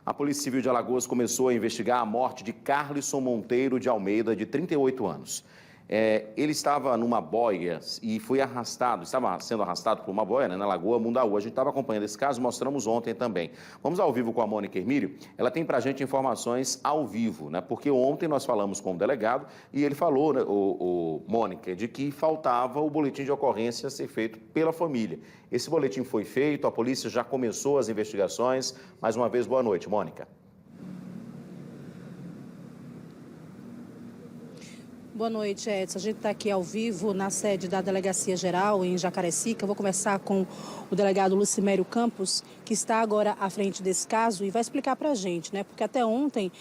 A Polícia Civil de Alagoas começou a investigar a morte de Carlisson Monteiro de Almeida, de 38 anos. Ele estava numa boia e foi arrastado, estava sendo arrastado por uma boia, né, na Lagoa Mundaú. A gente estava acompanhando esse caso, mostramos ontem também. Vamos ao vivo com a Mônica Hermílio. Ela tem para a gente informações ao vivo, né? Porque ontem nós falamos com o delegado e ele falou, né, Mônica, de que faltava o boletim de ocorrência a ser feito pela família. Esse boletim foi feito, a polícia já começou as investigações. Mais uma vez, boa noite, Mônica. Boa noite, Edson. A gente está aqui ao vivo na sede da Delegacia Geral, em Jacarecica. Eu vou conversar com o delegado Lucimério Campos, que está agora à frente desse caso e vai explicar para a gente, né? Porque até ontem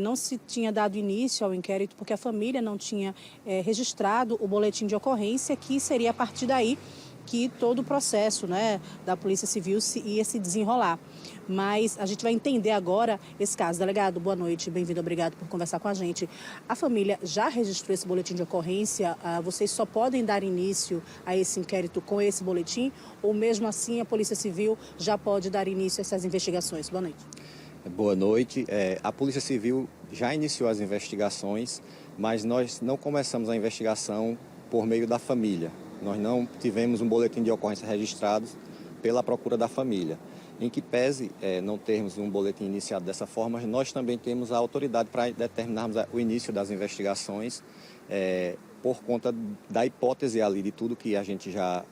não se tinha dado início ao inquérito porque a família não tinha registrado o boletim de ocorrência, que seria a partir daí que todo o processo, né, da Polícia Civil ia se desenrolar. Mas a gente vai entender agora esse caso. Delegado, boa noite, bem-vindo, obrigado por conversar com a gente. A família já registrou esse boletim de ocorrência? Vocês só podem dar início a esse inquérito com esse boletim? Ou mesmo assim a Polícia Civil já pode dar início a essas investigações? Boa noite. Boa noite. A Polícia Civil já iniciou as investigações, mas nós não começamos a investigação por meio da família. Nós não tivemos um boletim de ocorrência registrado pela procura da família. Em que pese não termos um boletim iniciado dessa forma, nós também temos a autoridade para determinarmos o início das investigações por conta da hipótese ali de tudo que a gente já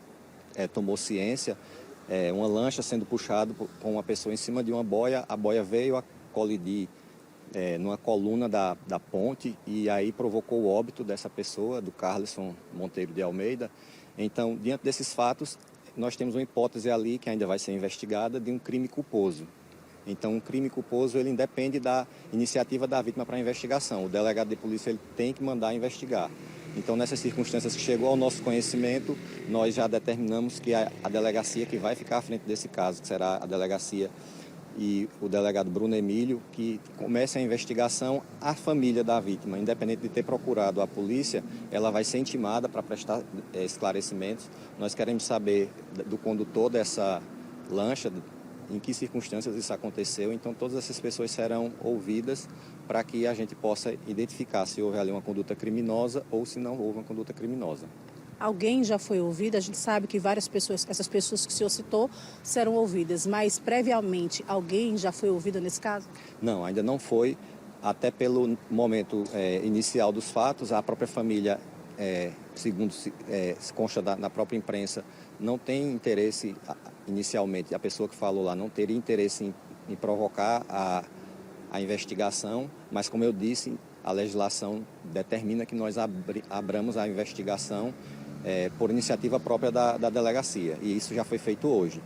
tomou ciência, uma lancha sendo puxada com uma pessoa em cima de uma boia, a boia veio a colidir numa coluna da ponte e aí provocou o óbito dessa pessoa, do Carlisson Monteiro de Almeida. Então, diante desses fatos, nós temos uma hipótese ali que ainda vai ser investigada de um crime culposo. Então, um crime culposo, ele independe da iniciativa da vítima para a investigação. O delegado de polícia ele tem que mandar investigar. Então, nessas circunstâncias que chegou ao nosso conhecimento, nós já determinamos que a delegacia que vai ficar à frente desse caso, que será a delegacia e o delegado Bruno Emílio, que comece a investigação. A família da vítima, independente de ter procurado a polícia, ela vai ser intimada para prestar esclarecimentos. Nós queremos saber do condutor dessa lancha, em que circunstâncias isso aconteceu. Então, todas essas pessoas serão ouvidas para que a gente possa identificar se houve ali uma conduta criminosa ou se não houve uma conduta criminosa. Alguém já foi ouvido? A gente sabe que várias pessoas, essas pessoas que o senhor citou, serão ouvidas, mas previamente alguém já foi ouvido nesse caso? Não, ainda não foi, até pelo momento inicial dos fatos. A própria família, segundo se consta na própria imprensa, não tem interesse, inicialmente, a pessoa que falou lá não teria interesse em provocar a investigação, mas como eu disse, a legislação determina que nós abramos a investigação por iniciativa própria da delegacia, e isso já foi feito hoje.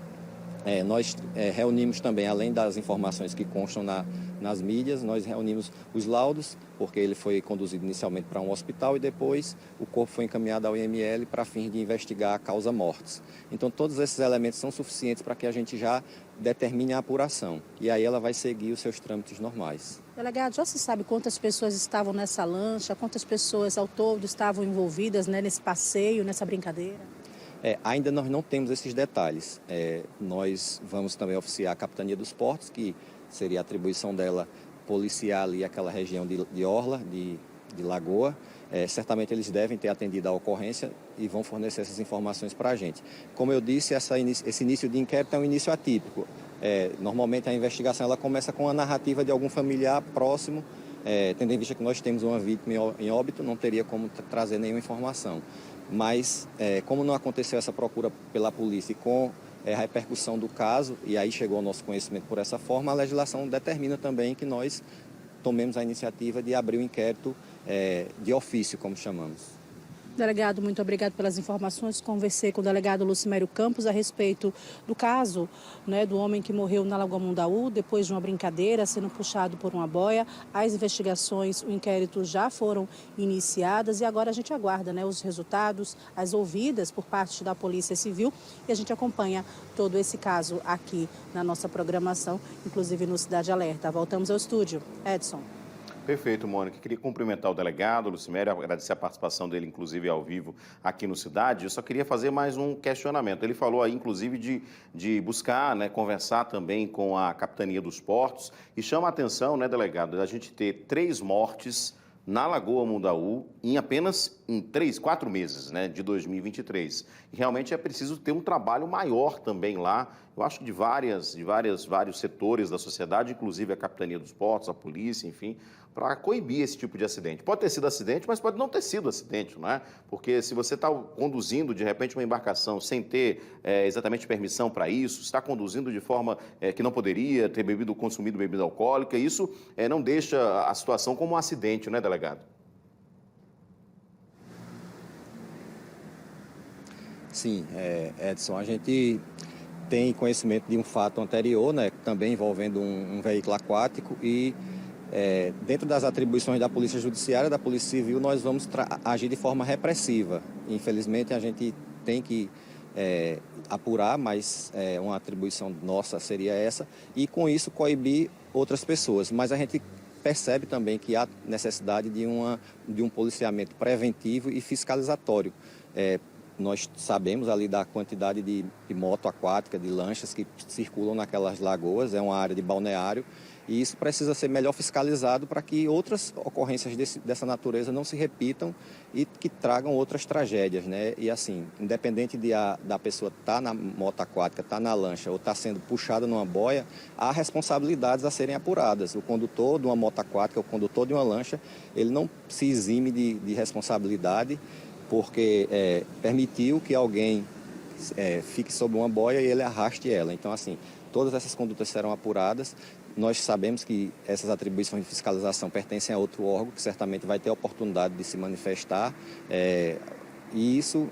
Nós reunimos também, além das informações que constam nas mídias, nós reunimos os laudos, porque ele foi conduzido inicialmente para um hospital e depois o corpo foi encaminhado ao IML para fins de investigar a causa mortes. Então, todos esses elementos são suficientes para que a gente já determine a apuração. E aí ela vai seguir os seus trâmites normais. Delegado, já se sabe quantas pessoas estavam nessa lancha, quantas pessoas ao todo estavam envolvidas, né, nesse passeio, nessa brincadeira? Ainda nós não temos esses detalhes. Nós vamos também oficiar a Capitania dos Portos, que seria a atribuição dela policiar ali aquela região de orla, de lagoa. Certamente eles devem ter atendido a ocorrência e vão fornecer essas informações para a gente. Como eu disse, esse início de inquérito é um início atípico. Normalmente a investigação ela começa com a narrativa de algum familiar próximo, tendo em vista que nós temos uma vítima em óbito, não teria como trazer nenhuma informação. Mas, como não aconteceu essa procura pela polícia e com a repercussão do caso, e aí chegou ao nosso conhecimento por essa forma, a legislação determina também que nós tomemos a iniciativa de abrir o inquérito de ofício, como chamamos. Delegado, muito obrigado pelas informações. Conversei com o delegado Lucimério Campos a respeito do caso, né, do homem que morreu na Lagoa Mundaú depois de uma brincadeira, sendo puxado por uma boia. As investigações, o inquérito já foram iniciadas e agora a gente aguarda, né, os resultados, as ouvidas por parte da Polícia Civil, e a gente acompanha todo esse caso aqui na nossa programação, inclusive no Cidade Alerta. Voltamos ao estúdio. Edson. Perfeito, Mônica. Queria cumprimentar o delegado Lucimério, agradecer a participação dele, inclusive, ao vivo aqui no Cidade. Eu só queria fazer mais um questionamento. Ele falou aí, inclusive, de buscar, né, conversar também com a Capitania dos Portos. E chama a atenção, né, delegado, da gente ter 3 mortes na Lagoa Mundaú em 4 meses, né, de 2023. E realmente é preciso ter um trabalho maior também lá, eu acho que de vários setores da sociedade, inclusive a Capitania dos Portos, a polícia, enfim, para coibir esse tipo de acidente. Pode ter sido acidente, mas pode não ter sido acidente, não é? Porque se você está conduzindo, de repente, uma embarcação sem ter exatamente permissão para isso, está conduzindo de forma que não poderia ter consumido bebida alcoólica, isso não deixa a situação como um acidente, não é, delegado? Sim, Edson, a gente tem conhecimento de um fato anterior, né, também envolvendo um veículo aquático e dentro das atribuições da Polícia Judiciária, da Polícia Civil, nós vamos agir de forma repressiva. Infelizmente, a gente tem que apurar, mas uma atribuição nossa seria essa, e com isso coibir outras pessoas. Mas a gente percebe também que há necessidade de um policiamento preventivo e fiscalizatório. Nós sabemos ali da quantidade de moto aquática, de lanchas que circulam naquelas lagoas, é uma área de balneário, e isso precisa ser melhor fiscalizado para que outras ocorrências dessa natureza não se repitam e que tragam outras tragédias, né? E assim, independente da pessoa estar na moto aquática, estar na lancha ou estar sendo puxada numa boia, há responsabilidades a serem apuradas. O condutor de uma moto aquática, o condutor de uma lancha, ele não se exime de responsabilidade porque permitiu que alguém fique sob uma boia e ele arraste ela. Então, assim, todas essas condutas serão apuradas. Nós sabemos que essas atribuições de fiscalização pertencem a outro órgão, que certamente vai ter a oportunidade de se manifestar. E isso,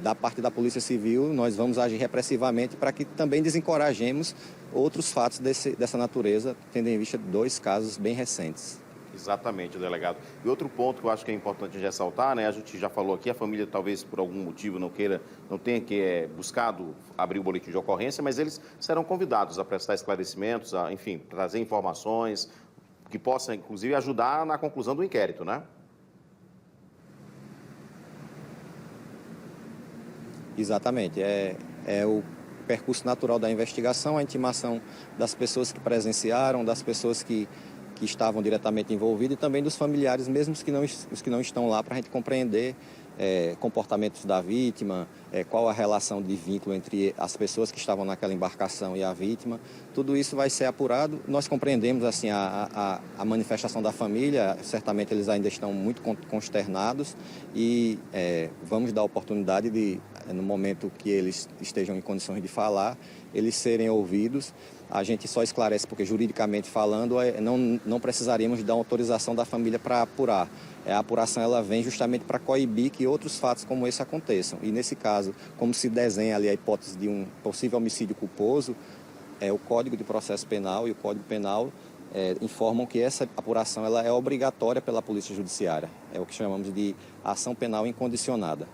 da parte da Polícia Civil, nós vamos agir repressivamente para que também desencorajemos outros fatos dessa natureza, tendo em vista 2 casos bem recentes. Exatamente, delegado. E outro ponto que eu acho que é importante ressaltar, né? A gente já falou aqui, a família talvez por algum motivo não tenha buscado abrir o boletim de ocorrência, mas eles serão convidados a prestar esclarecimentos, enfim, trazer informações que possam, inclusive, ajudar na conclusão do inquérito, né? Exatamente. É o percurso natural da investigação, a intimação das pessoas que presenciaram, das pessoas que estavam diretamente envolvidos e também dos familiares, mesmo os que não estão lá, para a gente compreender comportamentos da vítima, qual a relação de vínculo entre as pessoas que estavam naquela embarcação e a vítima. Tudo isso vai ser apurado. Nós compreendemos assim, a manifestação da família, certamente eles ainda estão muito consternados e vamos dar a oportunidade de, no momento que eles estejam em condições de falar, eles serem ouvidos. A gente só esclarece porque, juridicamente falando, não precisaríamos dar autorização da família para apurar. A apuração ela vem justamente para coibir que outros fatos como esse aconteçam. E, nesse caso, como se desenha ali a hipótese de um possível homicídio culposo, o Código de Processo Penal e o Código Penal informam que essa apuração ela é obrigatória pela Polícia Judiciária. É o que chamamos de ação penal incondicionada.